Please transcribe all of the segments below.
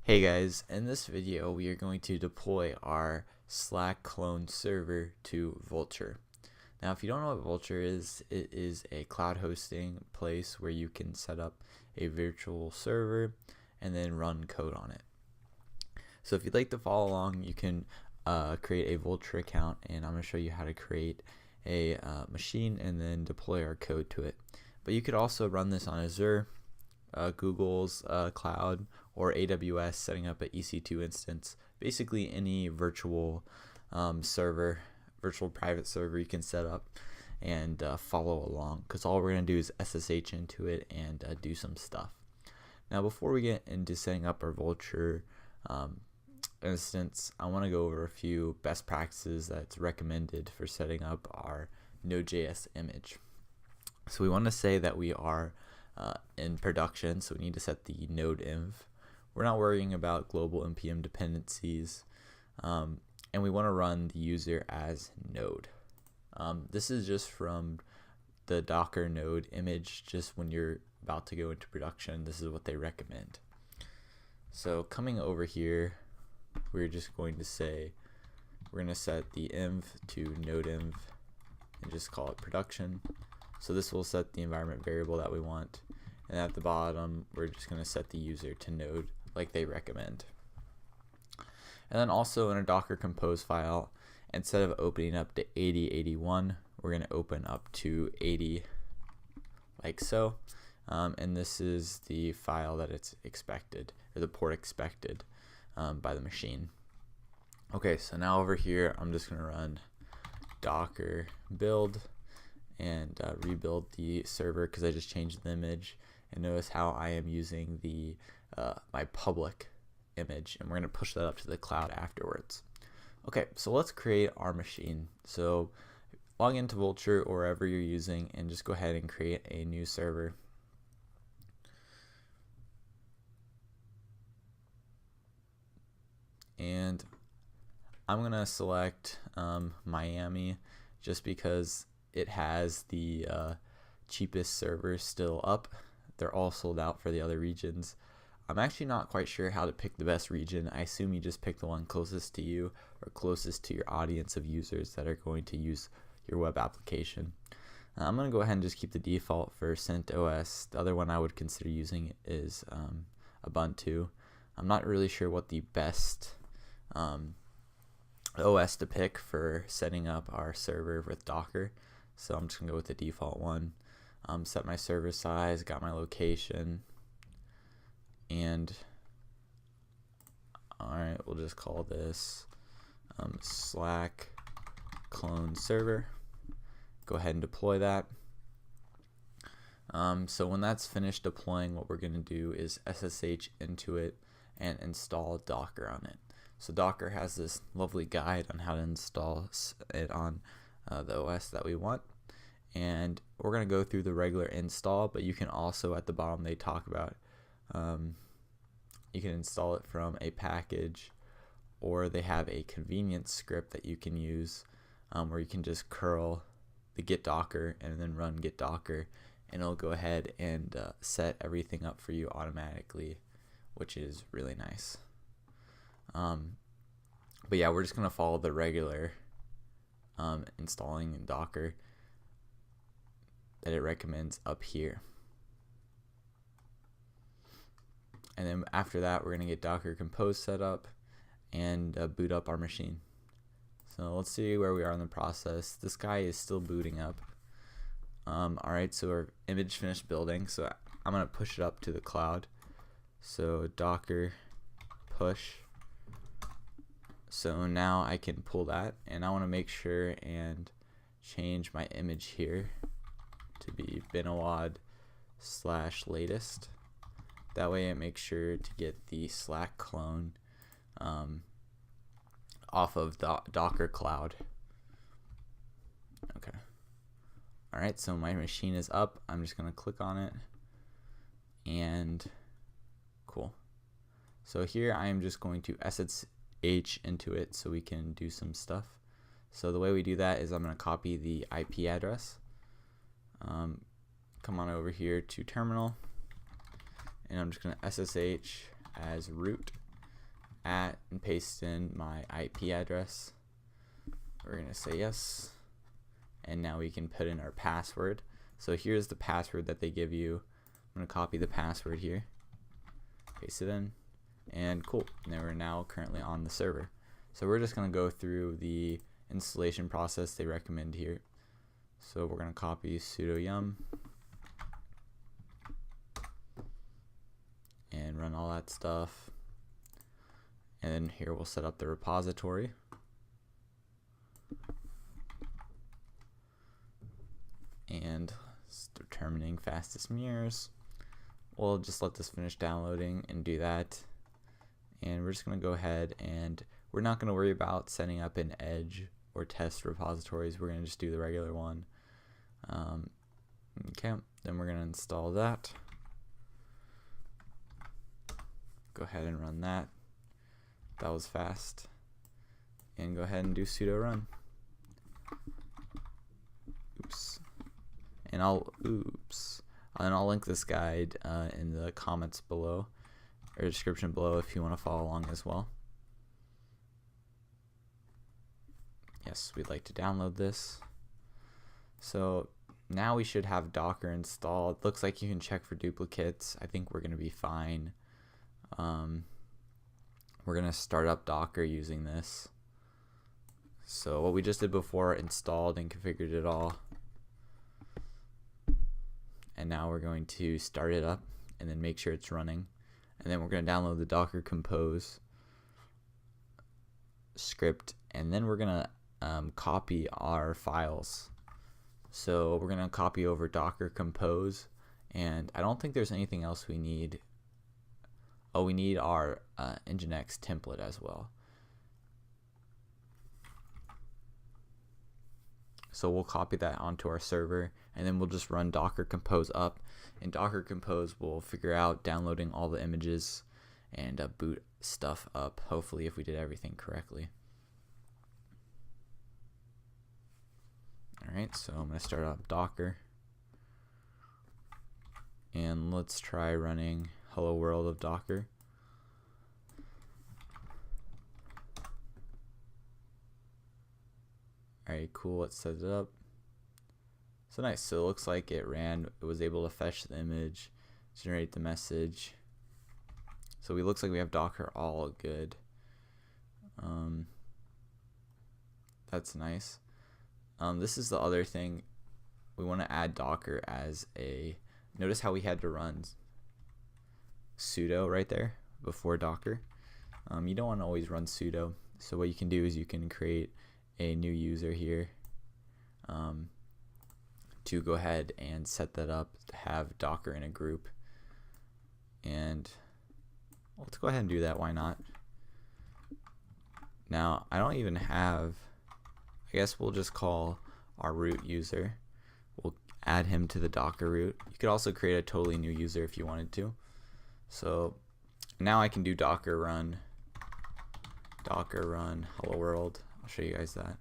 Hey guys, in this video we are going to deploy our Slack clone server to Vultr. Now if you don't know what Vultr is, it is a cloud hosting place where you can set up a virtual server and then run code on it. So if you'd like to follow along, you can create a Vultr account, and I'm going to show you how to create a machine and then deploy our code to it. But you could also run this on Azure, Google's cloud, or AWS, setting up an EC2 instance. Basically any virtual server, virtual private server you can set up and follow along, because all we're going to do is SSH into it and do some stuff. Now before we get into setting up our Vultr instance, I want to go over a few best practices that's recommended for setting up our Node.js image. So we want to say that we are in production, so we need to set the node env. We're not worrying about global npm dependencies, and we want to run the user as node. This is just from the Docker node image. Just when you're about to go into production, this is what they recommend. So coming over here, we're just going to say we're going to set the env to node env and just call it production. So this will set the environment variable that we want, and at the bottom we're just going to set the user to node like they recommend. And then also in a Docker compose file, instead of opening up to 8081, we're going to open up to 80 like so, and this is the file that it's expected, or the port expected by the machine. Okay, so now over here I'm just going to run docker build and rebuild the server, because I just changed the image, and notice how I am using the my public image, and we're going to push that up to the cloud afterwards. Okay, so let's create our machine. So log into Vultr or wherever you're using and just go ahead and create a new server. And I'm going to select Miami just because it has the cheapest servers still up. They're all sold out for the other regions. I'm actually not quite sure how to pick the best region. I assume you just pick the one closest to you or closest to your audience of users that are going to use your web application. I'm going to go ahead and just keep the default for CentOS. The other one I would consider using is Ubuntu. I'm not really sure what the best OS to pick for setting up our server with Docker, so I'm just going to go with the default one. Set my server size, got my location, and alright, we'll just call this Slack clone server. Go ahead and deploy that. So when that's finished deploying, what we're going to do is SSH into it and install Docker on it. So Docker has this lovely guide on how to install it on the OS that we want, and we're going to go through the regular install, but you can also, at the bottom they talk about you can install it from a package, or they have a convenience script that you can use where you can just curl the git docker and then run git docker, and it'll go ahead and set everything up for you automatically, which is really nice. But yeah, we're just going to follow the regular installing in Docker that it recommends up here. And then after that, we're going to get Docker Compose set up and boot up our machine. So let's see where we are in the process. This guy is still booting up. Alright, so our image finished building, so I'm going to push it up to the cloud. So Docker push. So now I can pull that, and I want to make sure and change my image here to be binawad/latest. That way it makes sure to get the Slack clone off of the Docker cloud. Okay. Alright, so my machine is up. I'm just going to click on it, and cool. So here I am just going to SSH into it so we can do some stuff. So the way we do that is I'm going to copy the IP address, come on over here to terminal, and I'm just going to SSH as root at and paste in my IP address. We're going to say yes. And now we can put in our password. So here's the password that they give you. I'm going to copy the password here, paste it in, and cool. And we're now currently on the server. So we're just going to go through the installation process they recommend here. So we're going to copy sudo yum and run all that stuff. And then here we'll set up the repository. And it's determining fastest mirrors. We'll just let this finish downloading and do that. And we're just going to go ahead, and we're not going to worry about setting up an edge or test repositories. We're going to just do the regular one. Okay, then we're going to install that. Go ahead and run that. That was fast. And go ahead and do sudo run. Oops. And I'll link this guide in the comments below, or description below, if you want to follow along as well. Yes, we'd like to download this. So now we should have Docker installed. Looks like you can check for duplicates. I think we're going to be fine. We're going to start up Docker using this. So what we just did before, installed and configured it all. And now we're going to start it up and then make sure it's running. And then we're going to download the Docker Compose script, and then we're going to copy our files. So we're going to copy over Docker Compose, and I don't think there's anything else we need. Oh, we need our Nginx template as well. So we'll copy that onto our server, and then we'll just run Docker Compose up, and Docker Compose will figure out downloading all the images and boot stuff up, hopefully, if we did everything correctly. Alright, so I'm going to start up Docker, and let's try running Hello World of Docker. Alright, cool, let's set it up. So nice, so it looks like it was able to fetch the image, generate the message. So it looks like we have Docker all good. That's nice. This is the other thing. We want to add Docker as a, notice how we had to run sudo right there before Docker. You don't want to always run sudo. So what you can do is you can create a new user here to go ahead and set that up to have Docker in a group. And let's go ahead and do that, why not? Now I don't even have, I guess we'll just call our root user. We'll add him to the Docker root. You could also create a totally new user if you wanted to. So now I can do Docker run hello world. I'll show you guys that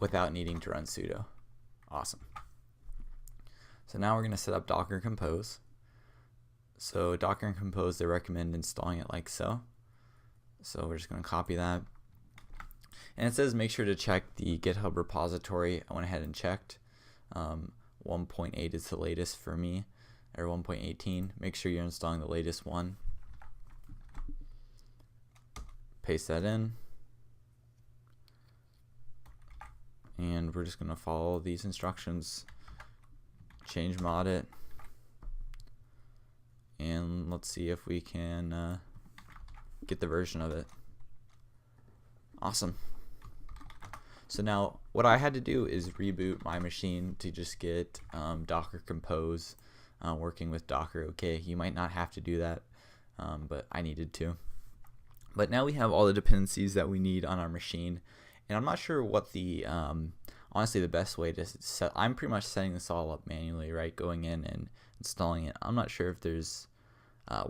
without needing to run sudo. Awesome. So now we're going to set up Docker Compose. So Docker Compose, they recommend installing it like so. So we're just going to copy that. And it says make sure to check the GitHub repository. I went ahead and checked. 1.8 is the latest for me, or 1.18. Make sure you're installing the latest one. Paste that in. And we're just going to follow these instructions. Change mod it. And let's see if we can get the version of it. Awesome. So now what I had to do is reboot my machine to just get Docker Compose working with Docker. Okay, you might not have to do that, but I needed to. But now we have all the dependencies that we need on our machine, and I'm not sure what the honestly the best way to set. I'm pretty much setting this all up manually, right? Going in and installing it. I'm not sure if there's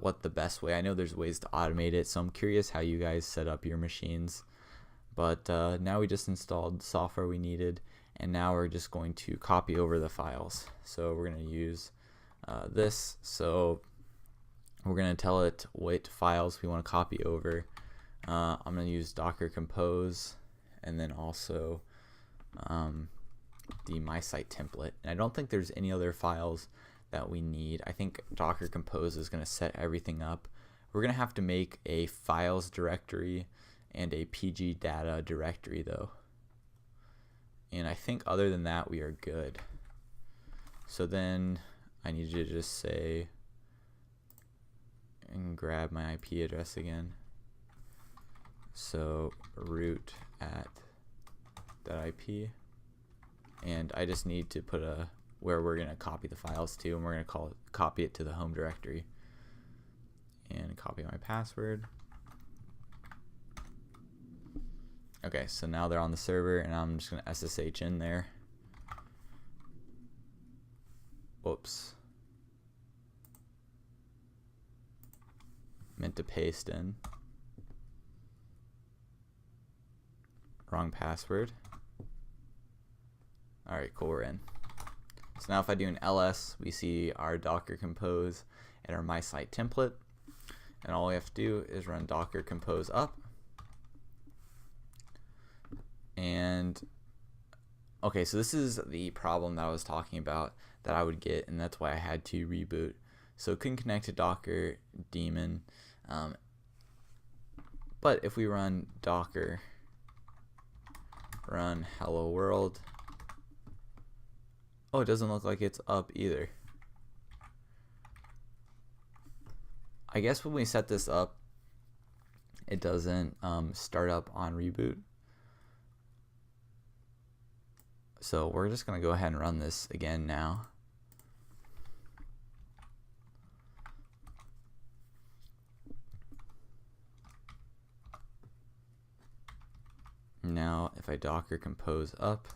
what the best way. I know there's ways to automate it, so I'm curious how you guys set up your machines. But now we just installed the software we needed, and now we're just going to copy over the files. So we're going to use this. So We're going to tell it what files we want to copy over. I'm going to use Docker Compose, and then also the my site template. And I don't think there's any other files that we need. I think Docker Compose is going to set everything up. We're going to have to make a files directory and a PG data directory though. And I think other than that we are good. So then I need you to just say and grab my IP address again. So root at .ip, and I just need to put where we're going to copy the files to, and we're going to copy it to the home directory, and copy my password. Okay, so now they're on the server, and I'm just going to SSH in there. Whoops. Meant to paste in. Wrong password. Alright, cool, we're in. So now if I do an ls, we see our Docker Compose and our my site template. And all we have to do is run Docker Compose up. And okay, so this is the problem that I was talking about that I would get, and that's why I had to reboot. So it couldn't connect to Docker daemon. But if we run Docker run hello world, oh, it doesn't look like it's up either. I guess when we set this up, it doesn't start up on reboot. So we're just going to go ahead and run this again now. Now if I Docker Compose up,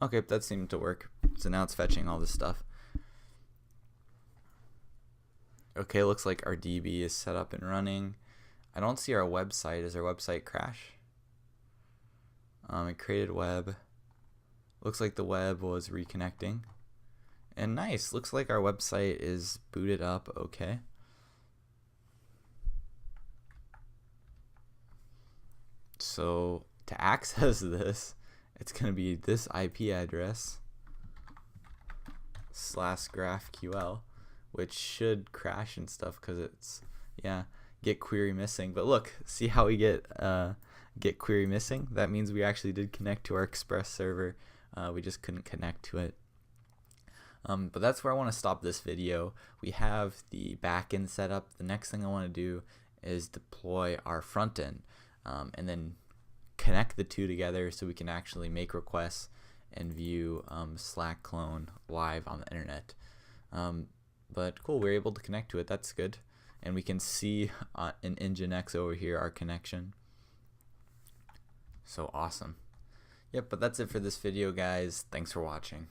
okay, that seemed to work. So now it's fetching all this stuff. Okay, looks like our DB is set up and running. I don't see our website. Is our website crash? It created web. Looks like the web was reconnecting. And nice, looks like our website is booted up okay. So to access this, it's going to be this IP address /GraphQL, which should crash and stuff because it's, yeah, get query missing. But look, see how we get query missing? That means we actually did connect to our Express server. We just couldn't connect to it. But that's where I want to stop this video. We have the backend set up. The next thing I want to do is deploy our front end, and then connect the two together so we can actually make requests and view Slack clone live on the internet. But cool, we're able to connect to it. That's good. And we can see in Nginx over here our connection. So awesome. Yep, but that's it for this video, guys. Thanks for watching.